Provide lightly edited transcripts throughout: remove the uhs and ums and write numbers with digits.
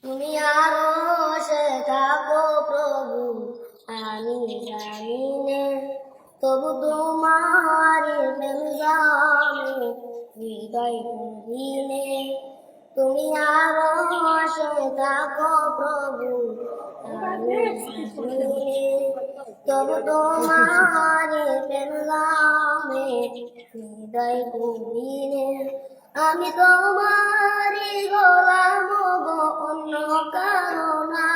তুমি আরশে থাকো প্রভু, আমি জানিনে, তবু তোমারি প্রেম জানে হৃদয় গভীরে। তুমি আরশে থাকো প্রভু, আমি জানিনে, তবু তোমারি প্রেম জানে হৃদয় গভীরে। আমি তোমারি গোলাম গো, অন্য কারো না।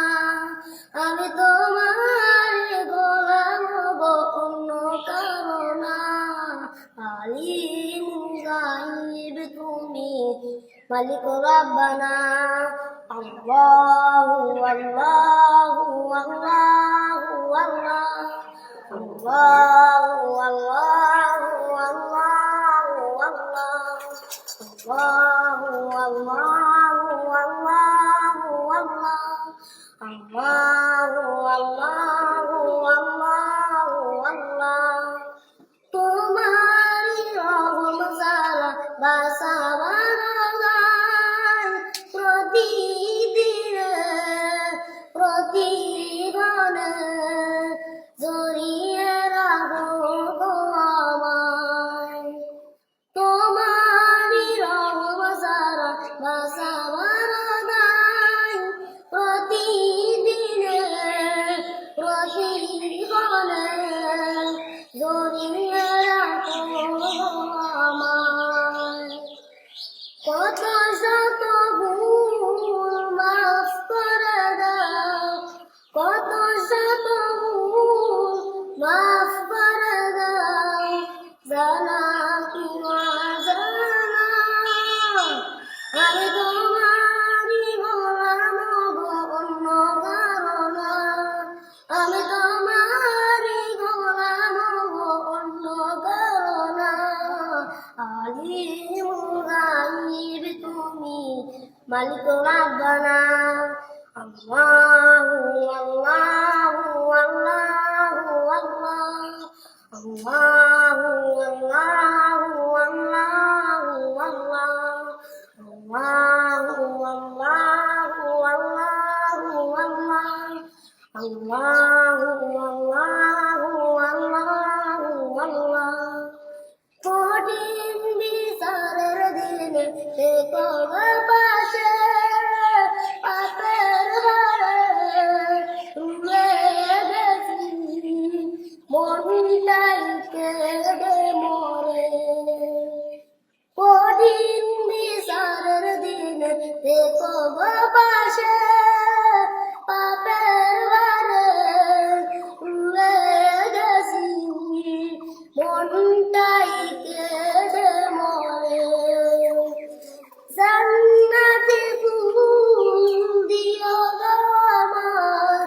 আমি তোমারি গোলাম গো, অন্য কারো না। আলিম গাইব তুমি, মালিক রাব্বানা। আল্লাহু আল্লাহু আল্লাহু আল্লাহ, আল্লাহু আল্লাহু আল্লাহু আল্লাহ, আল্লাহু আল্লাহু আল্লাহু আল্লাহ, আল্লাহু আল্লাহু আল্লাহু আল্লাহ। তোমারি রহম ছাড়া বাঁচাবার নাই, প্রতিদিনে প্রতিক্ষণে জড়িয়ে রাখো গো আমায়। তোমারি রহম ছাড়া বাঁচাবার নাই, প্রতিদিনে প্রতিক্ষণে জড়িয়ে রাখো গো আমায়। কত শত ভুল মাফ করে দাও, কত শত ভুল মাফ করে দাও, জানা কি অজানা। আমি তোমারি গোলাম গো, অন্য কারো না। আমি তোমারি গোলাম গো, অন্য কারো না। আলিম গাইব তুমি, মালিক রাব্বানা। আল্লাহু আল্লাহু আল্লাহু আল্লাহ, আল্লাহু আল্লাহু আল্লাহু আল্লাহ, আল্লাহু আল্লাহু আল্লাহু আল্লাহ, আল্লাহু আল্লাহু আল্লাহু আল্লাহ। কঠিন বিচারের দিনে থেকো গো পাশে, পাপের ভারে রুয়ে গেছি, মনটাই কেঁদে মরে। কঠিন বিচারের দিনে থেকো গো পাশে, পাপের ভারে রুয়ে গেছি, মনটাই কেঁদে মরে। জান্নাতি ফুল দিও গো আমার,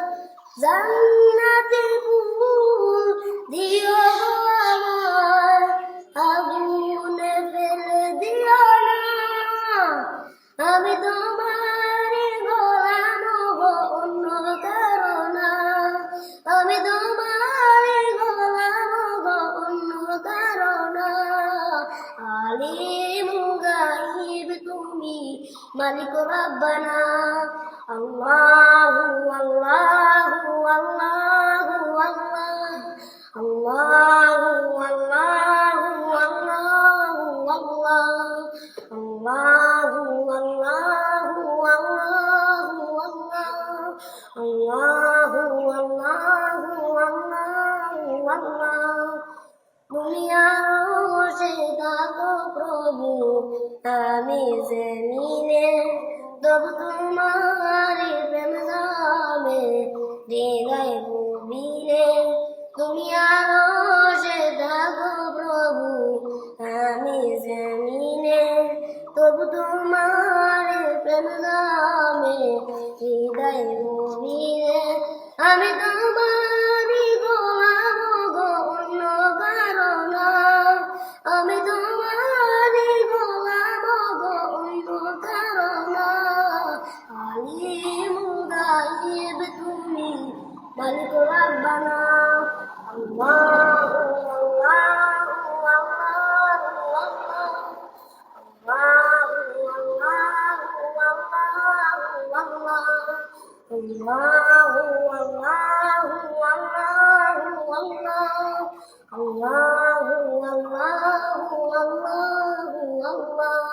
জান্নাতি ফুল দিও গো আমার, আগুনে ফেলে দিও না। আমি তোমারি গোলাম গো, অন্য কারো না। আমি তোমারি গোলাম গো, অন্য কারো না। আলিম গাইব তুমি, মালিক রাব্বানা। আল্লাহু আল্লাহু আল্লাহু আল্লাহ, আল্লাহু আল্লাহু আল্লাহু আল্লাহ, আল্লাহু আল্লাহু আল্লাহু আল্লাহ, আল্লাহু আল্লাহু আল্লাহু আল্লাহ। তুমি আরশে থাকো প্রভু, আমি জমিনে, তবু তোমারি প্রেম জানে হৃদয় গভীরে। তুমি আরশে থাকো প্রভু, আমি জমিনে, তবু তোমারি প্রেম জানে হৃদয় গভীরে। আমি তোমারি গোলাম গো, অন্য কারো না। আমি তোমারি গোলাম গো, অন্য কারো না। আলিম গাইব তুমি, মালিক রাব্বানা। আল্লাহু আল্লাহু আল্লাহু আল্লাহ, আল্লাহু আল্লাহু আল্লাহু আল্লাহ, আল্লাহু আল্লাহু আল্লাহু আল্লাহ আল্লাহু আল্লাহু আল্লাহু আল্লাহ